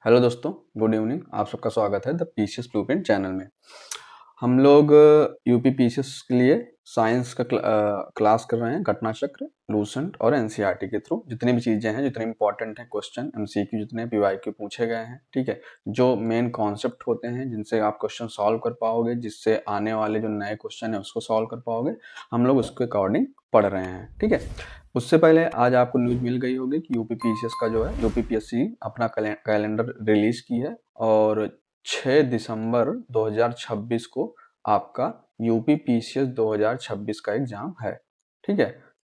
Hello दोस्तों, good evening. आप सबका स्वागत है द पीसीएस ब्लूप्रिंट चैनल में। हम लोग यूपी पीसीएस के लिए साइंस का क्लास कर रहे हैं। घटना चक्र, लूसेंट और एनसीईआरटी के थ्रू जितनी भी चीज़ें हैं, जितने इंपॉर्टेंट हैं क्वेश्चन, एमसीक्यू जितने पीवाईक्यू पूछे गए हैं, ठीक है, जो मेन कॉन्सेप्ट होते हैं जिनसे आप क्वेश्चन सॉल्व कर पाओगे, जिससे आने वाले जो नए क्वेश्चन है उसको सॉल्व कर पाओगे, हम लोग उसके अकॉर्डिंग पढ़ रहे हैं, ठीक है। उससे पहले आज आपको न्यूज़ मिल गई होगी कि यूपीपीसीएस का जो है यूपीपीएससी अपना कैलेंडर रिलीज की है और 6 दिसंबर 2026 को आपका यूपीपीसीएस 2026 का एग्जाम है, ठीक है।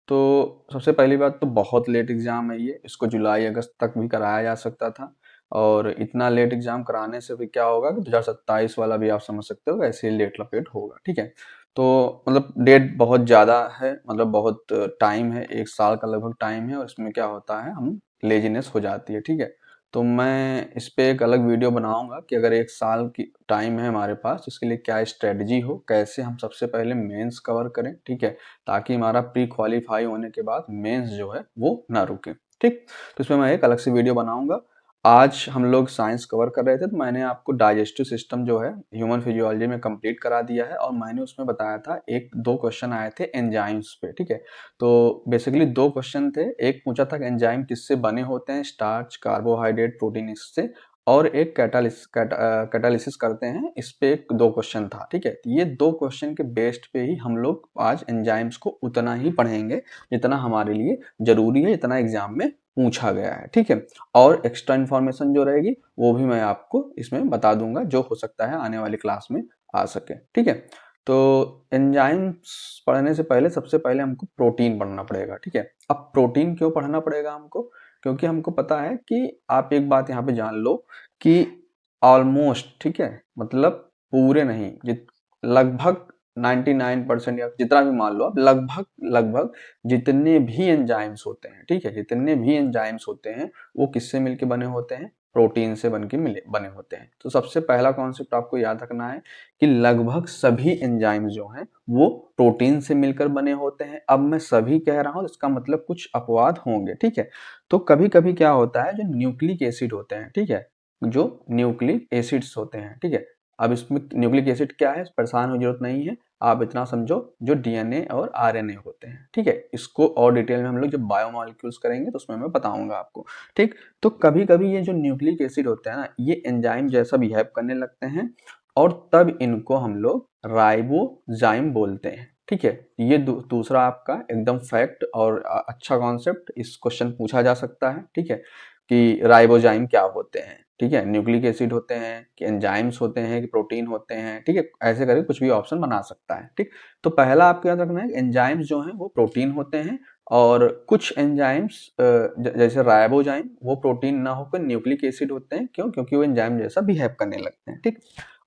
तो सबसे पहली बात तो बहुत लेट एग्जाम है ये, इसको जुलाई अगस्त तक भी कराया जा सकता था और इतना लेट एग्जाम कराने से फिर क्या होगा कि 2027 वाला भी आप समझ सकते हो ऐसे ही लेट लपेट होगा, ठीक है। तो मतलब डेट बहुत ज़्यादा है, मतलब बहुत टाइम है, 1 साल का लगभग टाइम है और इसमें क्या होता है हम लेजीनेस हो जाती है, ठीक है। तो मैं इस पे एक अलग वीडियो बनाऊंगा कि अगर 1 साल की टाइम है हमारे पास, इसके लिए क्या स्ट्रेटजी हो, कैसे हम सबसे पहले मेंस कवर करें, ठीक है, ताकि हमारा प्री क्वालिफाई होने के बाद मेंस जो है वो ना रुके, ठीक। तो इसमें मैं एक अलग से वीडियो बनाऊंगा। आज हम लोग साइंस कवर कर रहे थे तो मैंने आपको डाइजेस्टिव सिस्टम जो है ह्यूमन फिजियोलॉजी में कंप्लीट करा दिया है और मैंने उसमें बताया था एक दो क्वेश्चन आए थे एंजाइम्स पे, ठीक है। तो बेसिकली दो क्वेश्चन थे, एक पूछा था कि एंजाइम किससे बने होते हैं, स्टार्च, कार्बोहाइड्रेट, प्रोटीन इससे, और एक कैटालिसिस करते हैं, इस पे एक दो क्वेश्चन था, ठीक है। तो ये दो क्वेश्चन के बेस्ड पे ही हम लोग आज एंजाइम्स को उतना ही पढ़ेंगे जितना हमारे लिए जरूरी है, जितना एग्जाम में पूछा गया है, ठीक है। और एक्स्ट्रा इन्फॉर्मेशन जो रहेगी वो भी मैं आपको इसमें बता दूंगा, जो हो सकता है आने वाली क्लास में आ सके, ठीक है। तो एंजाइम्स पढ़ने से पहले सबसे पहले हमको प्रोटीन पढ़ना पड़ेगा, ठीक है। अब प्रोटीन क्यों पढ़ना पड़ेगा हमको? क्योंकि हमको पता है कि आप एक बात यहाँ पे जान लो कि ऑलमोस्ट, ठीक है, मतलब पूरे नहीं, लगभग 99% या जितना भी मान लो आप, लगभग लगभग जितने भी एंजाइम्स होते हैं, ठीक है, जितने भी एंजाइम्स होते हैं वो किससे मिलके बने होते हैं? प्रोटीन से बने होते हैं। तो सबसे पहला कॉन्सेप्ट आपको याद रखना है कि लगभग सभी एंजाइम्स जो हैं वो प्रोटीन से मिलकर बने होते हैं। अब मैं सभी कह रहा हूं, इसका मतलब कुछ अपवाद होंगे, ठीक है। तो कभी कभी क्या होता है, जो न्यूक्लिक एसिड होते हैं, ठीक है, जो न्यूक्लिक एसिड्स होते हैं, ठीक है। अब इसमें न्यूक्लिक एसिड क्या है, परेशान होने की जरूरत नहीं है, आप इतना समझो जो डीएनए और आरएनए होते हैं, ठीक है। इसको और डिटेल में हम लोग जब बायोमॉलिक्यूल्स करेंगे तो उसमें मैं बताऊंगा आपको, ठीक। तो कभी कभी ये जो न्यूक्लिक एसिड होते हैं ना, ये एंजाइम जैसा बिहेव करने लगते हैं और तब इनको हम लोग राइबोजाइम बोलते हैं, ठीक है। ये दूसरा आपका एकदम फैक्ट और अच्छा कॉन्सेप्ट इस क्वेश्चन पूछा जा सकता है, ठीक है, कि राइबोजाइम क्या होते हैं, ठीक है, न्यूक्लिक एसिड होते हैं कि एंजाइम्स होते हैं कि प्रोटीन होते हैं, ठीक है, ऐसे करके कुछ भी ऑप्शन बना सकता है, ठीक। तो पहला आपको याद रखना है एंजाइम्स जो हैं वो प्रोटीन होते हैं और कुछ एंजाइम्स जैसे राइबोजाइम वो प्रोटीन ना होकर न्यूक्लिक एसिड होते हैं, क्यों? क्योंकि वो एंजाइम जैसा बिहेव करने लगते हैं, ठीक।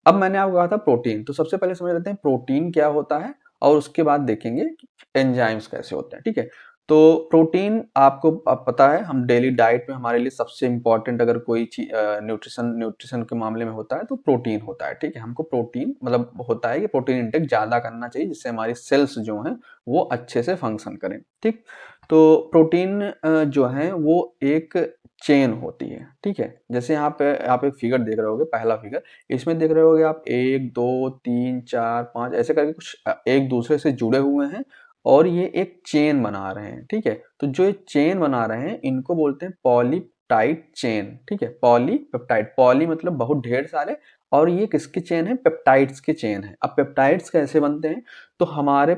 अब मैंने आपको कहा था प्रोटीन, तो सबसे पहले समझ लेते हैं प्रोटीन क्या होता है और उसके बाद देखेंगे एंजाइम्स कैसे होते हैं, ठीक है। तो प्रोटीन आपको अब पता है, हम डेली डाइट में हमारे लिए सबसे इंपॉर्टेंट अगर कोई चीज न्यूट्रिशन के मामले में होता है तो प्रोटीन होता है, ठीक है। हमको प्रोटीन मतलब होता है कि प्रोटीन इंटेक ज्यादा करना चाहिए जिससे हमारी सेल्स जो हैं वो अच्छे से फंक्शन करें, ठीक। तो प्रोटीन जो है वो एक चेन होती है, ठीक है। जैसे यहाँ पे आप एक फिगर देख रहे होगे, पहला फिगर, इसमें देख रहे होगे आप 1 2 3 4 5 ऐसे करके कुछ एक दूसरे से जुड़े हुए हैं और ये एक चेन बना रहे हैं, ठीक है। तो जो ये चेन बना रहे हैं इनको बोलते हैं पॉलीपेप्टाइड चेन, ठीक है। पॉलीपेप्टाइड, पॉली मतलब बहुत ढेर सारे, और ये किसके चेन है? पेप्टाइड्स के चेन है। अब पेप्टाइड्स कैसे बनते हैं? तो हमारे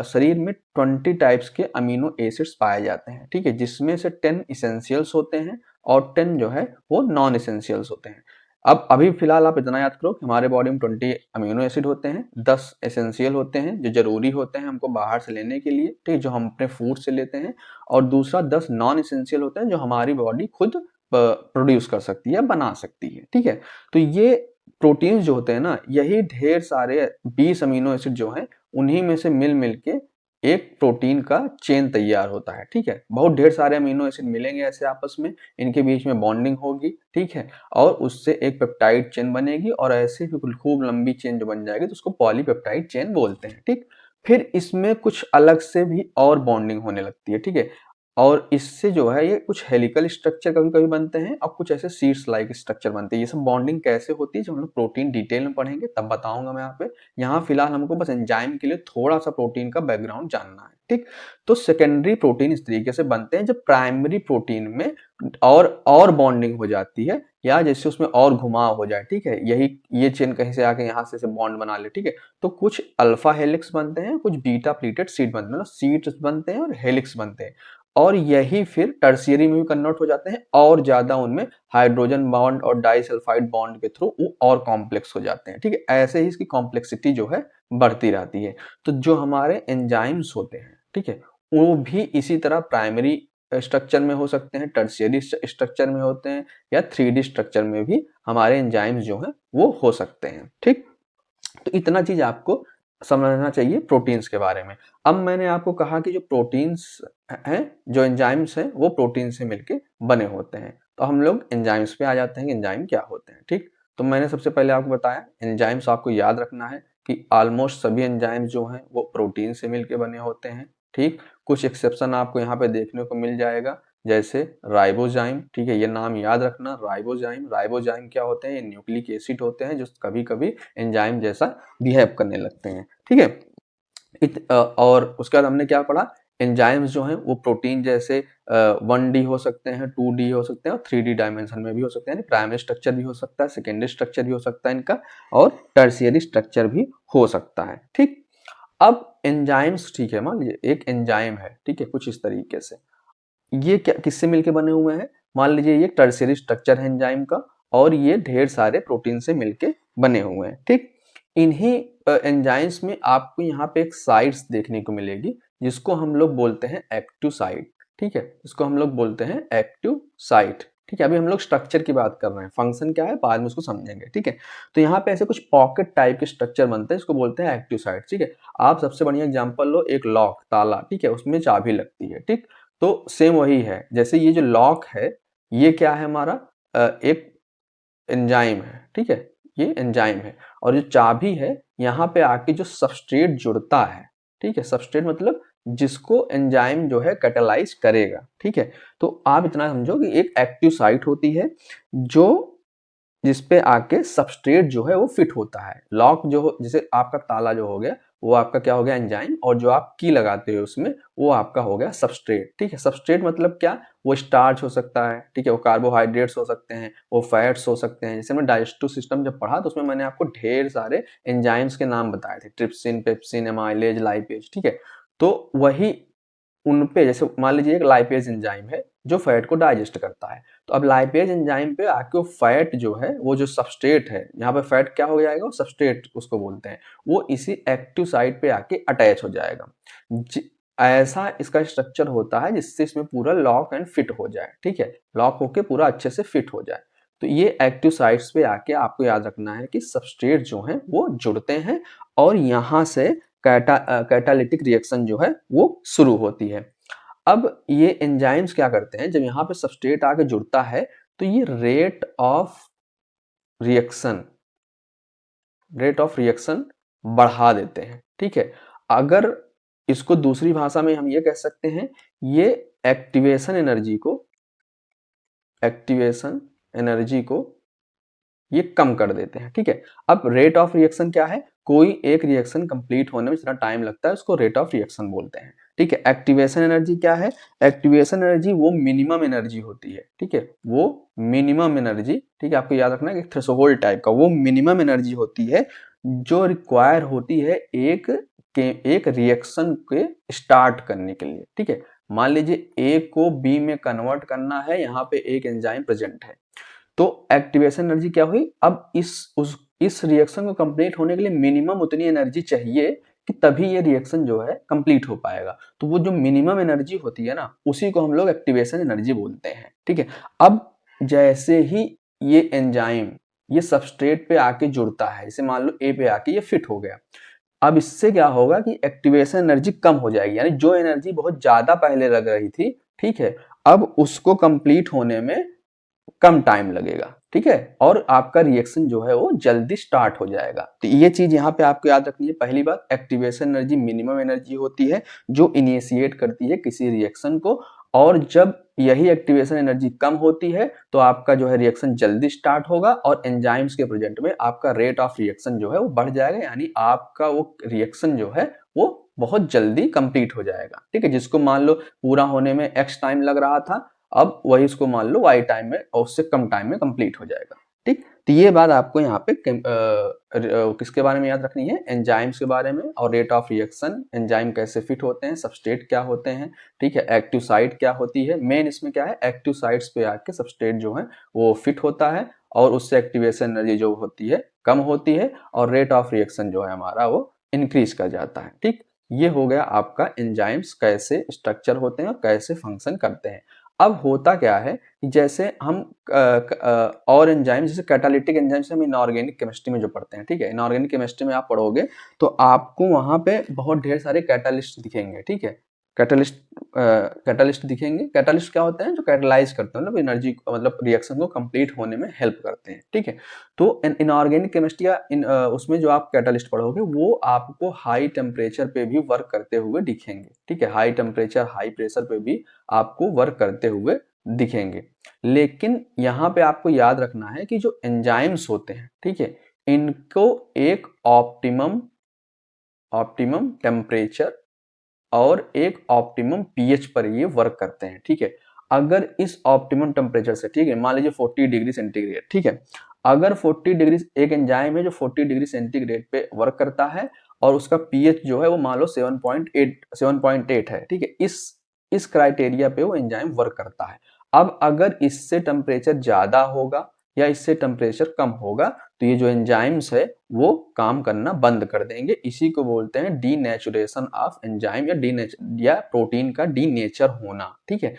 शरीर में 20 टाइप्स के अमीनो एसिड्स पाए जाते हैं, ठीक है, जिसमें से 10 इसेंशियल्स होते हैं और 10 जो है वो नॉन इसेंशियल्स होते हैं। अब अभी फिलहाल आप इतना याद करो कि हमारे बॉडी में 20 अमीनो एसिड होते हैं, 10 एसेंशियल होते हैं जो जरूरी होते हैं हमको बाहर से लेने के लिए, ठीक, जो हम अपने फूड से लेते हैं, और दूसरा 10 नॉन एसेंशियल होते हैं जो हमारी बॉडी खुद प्रोड्यूस कर सकती है, बना सकती है, ठीक है। तो ये प्रोटीन्स जो होते हैं ना, यही ढेर सारे 20 अमीनो एसिड जो हैं उन्हीं में से मिल मिल के एक प्रोटीन का चेन तैयार होता है, ठीक है। बहुत ढेर सारे अमीनो एसिड मिलेंगे ऐसे आपस में, इनके बीच में बॉन्डिंग होगी, ठीक है, और उससे एक पेप्टाइड चेन बनेगी और ऐसे ही खूब लंबी चेन जो बन जाएगी तो उसको पॉलीपेप्टाइड चेन बोलते हैं, ठीक। फिर इसमें कुछ अलग से भी और बॉन्डिंग होने लगती है, ठीक है। और इससे जो है ये कुछ हेलिकल स्ट्रक्चर कभी-कभी बनते हैं और कुछ ऐसे शीट्स लाइक स्ट्रक्चर बनते हैं। ये सब बॉन्डिंग कैसे होती है जब हम लोग प्रोटीन डिटेल में पढ़ेंगे तब बताऊँगा मैं यहाँ पे। यहाँ फिलहाल हमको बस एंजाइम के लिए थोड़ा-सा प्रोटीन का बैकग्राउंड जानना है, ठीक? तो सेकेंडरी प्रोटीन इस तरीके से बनते हैं जब प्राइमरी प्रोटीन में और बॉन्डिंग हो जाती है या जैसे उसमें और घुमाव हो जाए, ठीक है? यही ये चेन कहीं से आके यहाँ से बॉन्ड बना ले, ठीक है? तो कुछ अल्फा हेलिक्स बनते हैं, कुछ बीटा प्लीटेड शीट बनते हैं, मतलब शीट्स बनते हैं और हेलिक्स बनते हैं। और यही फिर टर्शियरी में भी कन्वर्ट हो जाते हैं और ज्यादा उनमें हाइड्रोजन बॉन्ड और डाइसल्फाइड बॉन्ड के थ्रू वो और कॉम्प्लेक्स हो जाते हैं, ठीक है? ऐसे ही इसकी कॉम्प्लेक्सिटी जो है बढ़ती रहती है। तो जो हमारे एंजाइम्स होते हैं, ठीक है, वो भी इसी तरह प्राइमरी स्ट्रक्चर में हो सकते हैं, टर्शियरी स्ट्रक्चर में होते हैं या 3D स्ट्रक्चर में भी हमारे एंजाइम्स जो हैं वो हो सकते हैं, ठीक? तो इतना चीज आपको समझना चाहिए प्रोटीन्स के बारे में। अब मैंने आपको कहा कि जो प्रोटीन्स हैं, जो एंजाइम्स हैं, वो प्रोटीन से मिलके बने होते हैं। तो हम लोग एंजाइम्स पे आ जाते हैं कि एंजाइम क्या होते हैं, ठीक? तो मैंने सबसे पहले आपको बताया एंजाइम्स आपको याद रखना है कि ऑलमोस्ट सभी एंजाइम्स जो हैं वो प्रोटीन से मिलके बने होते हैं, ठीक? कुछ एक्सेप्शन आपको यहाँ पे देखने को मिल जाएगा जैसे राइबोजाइम, ठीक है? ये नाम याद रखना राइबोजाइम। राइबोजाइम क्या होते हैं? ये न्यूक्लिक एसिड होते हैं जो कभी-कभी एंजाइम जैसा बिहेव करने लगते हैं, ठीक है? और उसके बाद हमने क्या पढ़ा? एंजाइम्स जो हैं वो प्रोटीन जैसे 1D हो सकते हैं, 2D हो सकते हैं और 3D डायमेंशन में भी हो सकते हैं, यानी प्राइमरी स्ट्रक्चर भी हो सकता है, सेकेंडरी स्ट्रक्चर भी हो सकता है इनका और टर्शियरी स्ट्रक्चर भी हो सकता है, ठीक? अब एंजाइम्स, ठीक है, मान लीजिए एक एंजाइम है, ठीक है, कुछ इस तरीके से। ये क्या किससे मिलके बने हुए हैं? मान लीजिए ये टर्शियरी स्ट्रक्चर है एंजाइम का और ये ढेर सारे प्रोटीन से मिलके बने हुए हैं, ठीक? इन्हीं एंजाइम्स में आपको यहाँ पे एक साइट्स देखने को मिलेगी जिसको हम लोग बोलते हैं एक्टिव साइट, ठीक है? इसको हम लोग बोलते हैं एक्टिव साइट, ठीक है? अभी हम लोग स्ट्रक्चर की बात कर रहे हैं, फंक्शन क्या है बाद में उसको समझेंगे, ठीक है? तो यहाँ पे ऐसे कुछ पॉकेट टाइप के स्ट्रक्चर बनते हैं जिसको बोलते हैं एक्टिव साइट, ठीक है? आप सबसे बढ़िया एग्जांपल लो, एक लॉक, ताला, ठीक है? उसमें चाबी लगती है, ठीक? तो सेम वही है, जैसे ये जो लॉक है ये क्या है हमारा? एक एंजाइम है, ठीक है? ये एंजाइम है और जो चाबी है यहाँ पे आके जो सबस्ट्रेट जुड़ता है, ठीक है? सबस्ट्रेट मतलब जिसको एंजाइम जो है कैटालाइज करेगा, ठीक है? तो आप इतना समझो कि एक एक्टिव साइट होती है जो जिसपे आके सबस्ट्रेट जो है वो फिट होता है। लॉक जो जैसे आपका ताला जो हो गया वो आपका क्या हो गया? एंजाइम। और जो आप की लगाते हो उसमें वो आपका हो गया सबस्ट्रेट, ठीक है? सबस्ट्रेट मतलब क्या? वो स्टार्च हो सकता है, ठीक है? वो कार्बोहाइड्रेट्स हो सकते हैं, वो फैट्स हो सकते हैं। जैसे मैं डाइजेस्टिव सिस्टम जब पढ़ा तो उसमें मैंने आपको ढेर सारे एंजाइम्स के नाम बताए थे, ट्रिप्सिन, पेप्सिन, एमाइलेज, लाइपेज, ठीक है? तो वही उनपे जैसे मान लीजिए एक लाइपेज एंजाइम है जो फैट को डाइजेस्ट करता है। तो अब लाइपेज एंजाइम पे आके वो फैट जो है, वो जो सबस्ट्रेट है, यहाँ पे फैट क्या हो जाएगा? सबस्ट्रेट उसको बोलते हैं। वो इसी एक्टिव साइट पे आके अटैच हो जाएगा। ऐसा इसका स्ट्रक्चर होता है जिससे इसमें पूरा लॉक एंड फिट हो जाए, ठीक है? लॉक होके पूरा अच्छे से फिट हो जाए। तो ये एक्टिव साइट्स पे आके आपको याद रखना है कि सबस्ट्रेट जो है वो जुड़ते हैं और यहाँ से कैटालिटिक रिएक्शन जो है वो शुरू होती है। अब ये एंजाइम्स क्या करते हैं? जब यहाँ पे सबस्ट्रेट आके जुड़ता है तो ये रिएक्शन रेट ऑफ रिएक्शन बढ़ा देते हैं, ठीक है? अगर इसको दूसरी भाषा में हम ये कह सकते हैं, ये एक्टिवेशन एनर्जी को ये कम कर देते हैं, ठीक है? अब रेट ऑफ रिएक्शन क्या है? कोई एक रिएक्शन कंप्लीट होने में जितना टाइम लगता है उसको रेट ऑफ रिएक्शन बोलते हैं, ठीक है? एक्टिवेशन एनर्जी क्या है? एक्टिवेशन एनर्जी वो मिनिमम एनर्जी होती है, ठीक है? वो मिनिमम एनर्जी, ठीक है? आपको याद रखना है कि थ्रेशोल्ड टाइप का वो मिनिमम एनर्जी होती है जो रिक्वायर होती है एक रिएक्शन के स्टार्ट करने के लिए, ठीक है? मान लीजिए ए को बी में कन्वर्ट करना है, यहाँ पे एक एंजाइम प्रेजेंट है। तो एक्टिवेशन एनर्जी क्या हुई? अब इस रिएक्शन को कंप्लीट होने के लिए मिनिमम उतनी एनर्जी चाहिए कि तभी ये रिएक्शन जो है कंप्लीट हो पाएगा। तो वो जो मिनिमम एनर्जी होती है ना, उसी को हम लोग एक्टिवेशन एनर्जी बोलते हैं, ठीक है? अब जैसे ही ये एंजाइम ये सबस्ट्रेट पे आके जुड़ता है, जैसे मान लो ए पे आके ये फिट हो गया। अब इससे क्या होगा कि एक्टिवेशन एनर्जी कम हो जाएगी, यानी जो एनर्जी बहुत ज्यादा पहले लग रही थी, ठीक है, अब उसको कंप्लीट होने में कम टाइम लगेगा, ठीक है? और आपका रिएक्शन जो है वो जल्दी स्टार्ट हो जाएगा। तो ये चीज यहाँ पे आपको याद रखनी है। पहली बात, एक्टिवेशन एनर्जी मिनिमम एनर्जी होती है जो इनिशिएट करती है किसी रिएक्शन को और जब यही एक्टिवेशन एनर्जी कम होती है तो आपका जो है रिएक्शन जल्दी स्टार्ट होगा और एंजाइम्स के प्रेजेंट में आपका रेट ऑफ रिएक्शन जो है वो बढ़ जाएगा, यानी आपका वो रिएक्शन जो है वो बहुत जल्दी कंप्लीट हो जाएगा। ठीक है, जिसको मान लो पूरा होने में x टाइम लग रहा था, अब वही उसको मान लो y टाइम में और उससे कम टाइम में कंप्लीट हो जाएगा। ठीक, तो ये बात आपको यहाँ पे किसके बारे में याद रखनी है, एंजाइम्स के बारे में, और रेट ऑफ रिएक्शन, एंजाइम कैसे फिट होते हैं, सबस्ट्रेट क्या होते हैं, ठीक है, एक्टिव साइट क्या होती है। मेन इसमें क्या है, एक्टिव साइट्स पे आके सबस्ट्रेट जो है वो फिट होता है और उससे एक्टिवेशन एनर्जी जो होती है कम होती है और रेट ऑफ रिएक्शन जो है हमारा वो इंक्रीज कर जाता है। ठीक, ये हो गया आपका एंजाइम्स कैसे स्ट्रक्चर होते हैं और कैसे फंक्शन करते हैं। अब होता क्या है कि जैसे हम और एंजाइम, जैसे कैटालिटिक एंजाइम्स हम इनऑर्गेनिक केमिस्ट्री में जो पढ़ते हैं, ठीक है, इनऑर्गेनिक केमिस्ट्री में आप पढ़ोगे तो आपको वहां पे बहुत ढेर सारे कैटालिस्ट दिखेंगे। ठीक है, कैटालिस्ट दिखेंगे। कैटालिस्ट क्या होते हैं, जो कैटलाइज करते हैं, मतलब एनर्जी, मतलब रिएक्शन को कंप्लीट होने में हेल्प करते हैं। ठीक है, तो इनऑर्गेनिक केमिस्ट्री या उसमें जो आप कैटालिस्ट पढ़ोगे वो आपको हाई टेम्परेचर पे भी वर्क करते हुए दिखेंगे। ठीक है, हाई टेम्परेचर हाई प्रेशर पे भी आपको वर्क करते हुए दिखेंगे। लेकिन यहाँ पे आपको याद रखना है कि जो एंजाइम्स होते हैं, ठीक है, इनको एक ऑप्टिमम टेम्परेचर और एक ऑप्टिमम पीएच पर ये वर्क करते हैं। ठीक है, अगर इस ऑप्टिमम टेम्परेचर से, ठीक है, मान लीजिए 40 डिग्री सेंटीग्रेड, ठीक है, अगर 40 डिग्री, एक एंजाइम है जो 40 डिग्री सेंटीग्रेड पे वर्क करता है और उसका पीएच जो है वो मान लो 7.8 है। ठीक है, इस क्राइटेरिया पे वो एंजाइम वर्क करता है। अब अगर इससे टेम्परेचर ज्यादा होगा या इससे टेम्परेचर कम होगा तो ये जो एंजाइम्स है वो काम करना बंद कर देंगे। इसी को बोलते हैं डीनेचुरेशन ऑफ एंजाइम या प्रोटीन का डीनेचर होना। ठीक है,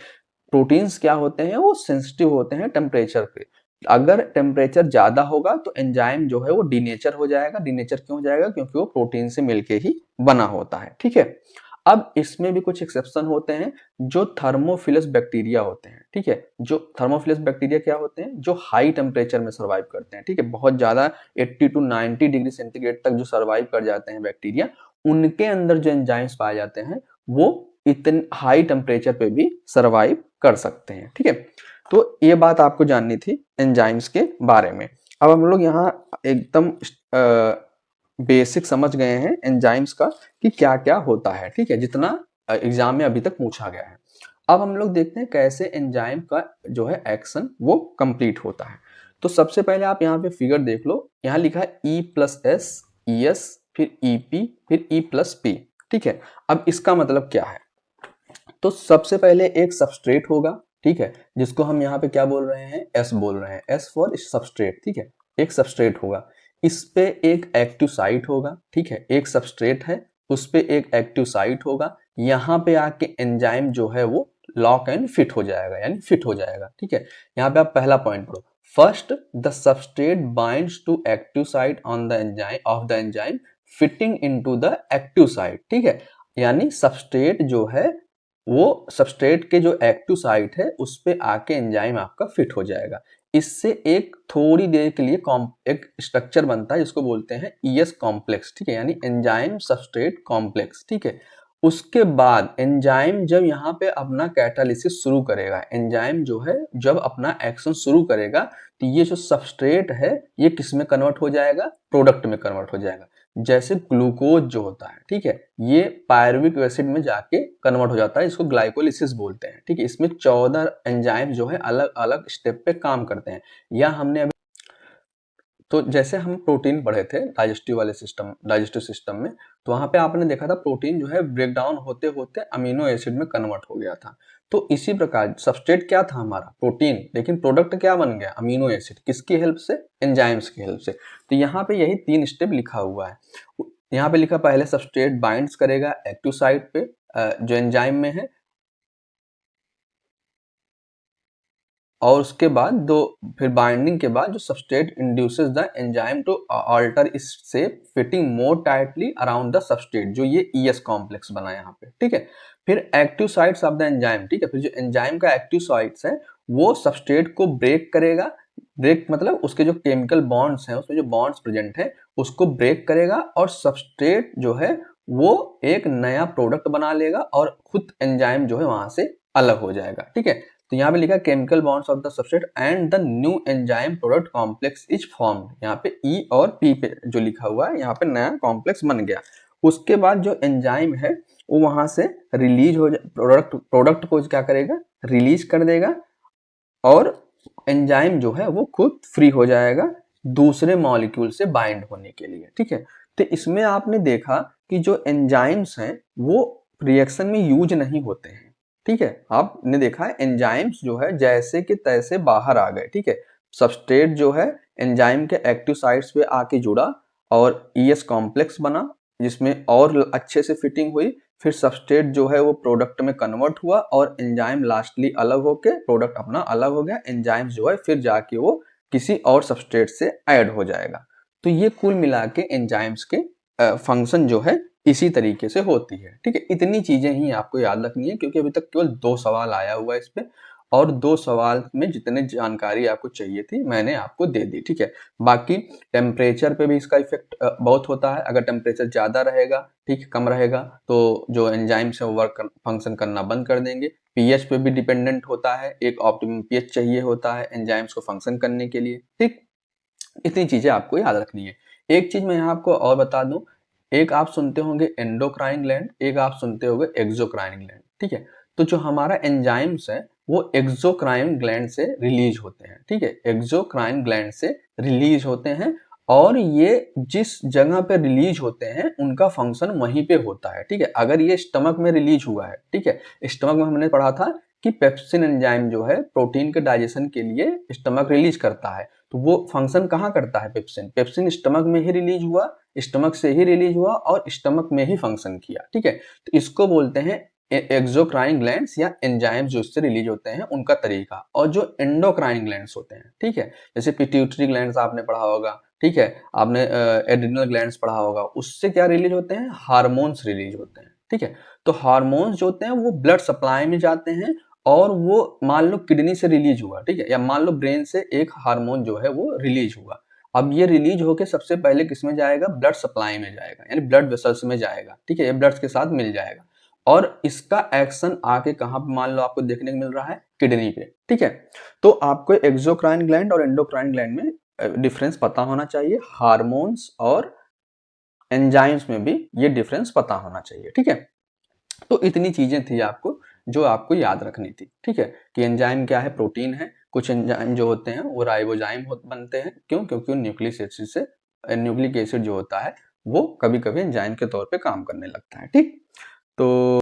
प्रोटीन्स क्या होते हैं, वो सेंसिटिव होते हैं टेम्परेचर पे। अगर टेम्परेचर ज्यादा होगा तो एंजाइम जो है वो डीनेचर हो जाएगा। डीनेचर क्यों हो जाएगा, क्योंकि वो प्रोटीन से मिलके ही बना होता है। ठीक है, अब इसमें भी कुछ एक्सेप्शन होते हैं, जो थर्मोफिलस बैक्टीरिया होते हैं। ठीक है, जो थर्मोफिलस बैक्टीरिया क्या होते हैं, जो हाई टेम्परेचर में सर्वाइव करते हैं। ठीक है, बहुत ज्यादा 80 to 90 डिग्री सेंटीग्रेड तक जो सर्वाइव कर जाते हैं बैक्टीरिया, उनके अंदर जो एंजाइम्स पाए जाते हैं वो इतने हाई टेम्परेचर पे भी सर्वाइव कर सकते हैं। ठीक है, तो ये बात आपको जाननी थी एंजाइम्स के बारे में। अब हम लोग यहाँ एकदम बेसिक समझ गए हैं एंजाइम्स का कि क्या क्या होता है। ठीक है, जितना एग्जाम में अभी तक पूछा गया है। अब हम लोग देखते हैं कैसे एंजाइम का जो है एक्शन वो कंप्लीट होता है। तो सबसे पहले आप यहाँ पे फिगर देख लो, यहाँ लिखा है E+S, ES, फिर EP, फिर E+P। ठीक है, अब इसका मतलब क्या है, तो सबसे पहले एक सबस्ट्रेट होगा। ठीक है, जिसको हम यहाँ पे क्या बोल रहे हैं, S बोल रहे हैं, S फॉर सबस्ट्रेट। ठीक है, एक सबस्ट्रेट होगा, इस पे एक एक्टिव साइट होगा। ठीक है, एक सबस्ट्रेट है, उस पे एक एक्टिव साइट होगा। यहाँ पे आके एंजाइम जो है वो लॉक एंड फिट हो जाएगा, यानी फिट हो जाएगा। ठीक है, यहाँ पे आप पहला पॉइंट पढ़ो, first the substrate binds to active site on the enzyme of the enzyme fitting into the active site. ठीक है, यानी सबस्ट्रेट जो है वो सबस्ट्रेट के जो एक्टिव साइट है उस पे आके एंजाइम आपका फिट हो जाएगा। इससे एक थोड़ी देर के लिए एक स्ट्रक्चर बनता है जिसको बोलते हैं ES कॉम्प्लेक्स। ठीक है, यानी एंजाइम सबस्ट्रेट कॉम्प्लेक्स। ठीक है, उसके बाद एंजाइम जब यहाँ पे अपना कैटालिसिस शुरू करेगा, एंजाइम जो है जब अपना एक्शन शुरू करेगा तो ये जो सबस्ट्रेट है ये किस में कन्वर्ट हो जाएगा, प्रोडक्ट में कन्वर्ट हो जाएगा। जैसे ग्लूकोज जो होता है, ठीक है, ये पायरुविक एसिड में जाके कन्वर्ट हो जाता है, इसको ग्लाइकोलिसिस बोलते हैं। ठीक है, इसमें 14 एंजाइम जो है अलग अलग स्टेप पे काम करते हैं। या हमने अभी, तो जैसे हम प्रोटीन पढ़े थे डाइजेस्टिव सिस्टम में, तो वहां पे आपने देखा था प्रोटीन जो है ब्रेक डाउन होते होते अमीनो एसिड में कन्वर्ट हो गया था। तो इसी प्रकार सबस्ट्रेट क्या था हमारा, प्रोटीन, लेकिन प्रोडक्ट क्या बन गया, अमीनो एसिड। किसकी हेल्प से, एंजाइम्स की हेल्प से। तो यहाँ पे यही 3 स्टेप लिखा हुआ है। यहाँ पे लिखा पहले सबस्ट्रेट बाइंड्स करेगा एक्टिव साइट पे जो एंजाइम में है, और उसके बाद फिर बाइंडिंग के बाद जो substrate induces the enzyme to alter its shape fitting more tightly around the substrate, जो ये ES कॉम्प्लेक्स बना यहाँ पे। ठीक है, फिर active sites of the enzyme. ठीक है, फिर जो एंजाइम का एक्टिव साइट्स है वो सबस्ट्रेट को ब्रेक करेगा। ब्रेक मतलब उसके जो केमिकल बॉन्ड्स हैं, उसमें जो बॉन्ड्स प्रेजेंट है उसको ब्रेक करेगा और सबस्ट्रेट जो है वो एक नया प्रोडक्ट बना लेगा और खुद एंजाइम जो है वहां से अलग हो जाएगा, ठीक है। तो यहाँ पे लिखा है chemical bonds of the substrate and the new enzyme product complex is formed. यहाँ पे ई और पी पे जो लिखा हुआ है, यहाँ पे नया कॉम्प्लेक्स बन गया। उसके बाद जो एंजाइम है वो वहां से रिलीज हो प्रोडक्ट को क्या करेगा, रिलीज कर देगा, और एंजाइम जो है वो खुद फ्री हो जाएगा दूसरे मॉलिक्यूल से बाइंड होने के लिए, ठीक है। तो इसमें आपने देखा कि जो एंजाइम्स हैं वो रिएक्शन में यूज नहीं होते हैं, ठीक है। आपने देखा है एंजाइम्स जो है जैसे कि तैसे बाहर आ गए, ठीक है। सबस्ट्रेट जो है एंजाइम के एक्टिव साइट्स पे आके जुड़ा और ईएस कॉम्प्लेक्स बना, जिसमें और अच्छे से फिटिंग हुई। फिर सबस्ट्रेट जो है वो प्रोडक्ट में कन्वर्ट हुआ और एंजाइम लास्टली अलग होके प्रोडक्ट अपना अलग हो गया। एंजाइम जो है फिर जाके वो किसी और सबस्ट्रेट से ऐड हो जाएगा। तो ये कुल मिला के एंजाइम्स के फंक्शन जो है इसी तरीके से होती है, ठीक है। इतनी चीजें ही आपको याद रखनी है, क्योंकि अभी तक केवल 2 सवाल आया हुआ है इस पे, और 2 सवाल में जितने जानकारी आपको चाहिए थी मैंने आपको दे दी, ठीक है। बाकी टेम्परेचर पे भी इसका इफेक्ट बहुत होता है। अगर टेम्परेचर ज्यादा रहेगा, ठीक, कम रहेगा, तो जो एंजाइम्स है वो फंक्शन करना बंद कर देंगे। पीएच पे भी डिपेंडेंट होता है, एक ऑप्टिमम पीएच चाहिए होता है एंजाइम्स को फंक्शन करने के लिए, ठीक। इतनी चीजें आपको याद रखनी है। एक चीज मैं यहाँ आपको और बता दूं, एक आप सुनते होंगे एंडोक्राइन ग्लैंड, एक आप सुनते होंगे एक्सोक्राइन ग्लैंड, ठीक है। तो जो हमारा एंजाइम्स है वो एक्सोक्राइन ग्लैंड से रिलीज होते हैं, ठीक है। एक्सोक्राइन ग्लैंड से रिलीज होते हैं, और ये जिस जगह पे रिलीज होते हैं उनका फंक्शन वहीं पे होता है, ठीक है। अगर ये स्टमक में रिलीज हुआ है, ठीक है, स्टमक में हमने पढ़ा था कि पेप्सिन एंजाइम जो है प्रोटीन के डाइजेशन के लिए स्टमक रिलीज करता है। तो वो फंक्शन कहाँ करता है, पेप्सिन, पेप्सिन स्टमक में ही रिलीज हुआ, स्टमक से ही रिलीज हुआ और स्टमक में ही फंक्शन किया, ठीक है। तो इसको बोलते हैं एक्सोक्राइन ग्लैंड्स या एंजाइम्स जो इससे रिलीज होते हैं उनका तरीका। और जो एंडोक्राइन ग्लैंड्स होते हैं, ठीक है, जैसे पिट्यूटरी ग्लैंड्स आपने पढ़ा होगा, ठीक है, आपने एड्रिनल ग्लैंड्स पढ़ा होगा, उससे क्या रिलीज होते हैं, हार्मोन्स रिलीज होते हैं, ठीक है। तो हार्मोन्स जो होते हैं वो ब्लड सप्लाई में जाते हैं, और वो मान लो किडनी से रिलीज हुआ, ठीक है, या मान लो ब्रेन से एक हार्मोन जो है वो रिलीज हुआ। अब ये रिलीज होके सबसे पहले किसमें जाएगा, ब्लड सप्लाई में जाएगा, यानी ब्लड वेसल्स में जाएगा, ठीक है, ये ब्लड के साथ मिल जाएगा। और इसका एक्शन आके कहाँ पे मान लो आपको देखने को मिल रहा है, किडनी पे, ठीक है। तो आपको एक्सोक्राइन ग्लैंड और एंडोक्राइन ग्लैंड में डिफरेंस पता होना चाहिए, हार्मोन्स और एंजाइम्स में भी ये डिफरेंस पता होना चाहिए, ठीक है। तो इतनी चीजें थी आपको जो आपको याद रखनी थी, ठीक है, कि एंजाइम क्या है, प्रोटीन है। कुछ एंजाइम जो होते हैं वो राइबोजाइम बनते हैं, क्यों, क्योंकि न्यूक्लिक एसिड से न्यूक्लिक एसिड जो होता है वो कभी कभी एंजाइम के तौर पे काम करने लगता है, ठीक। तो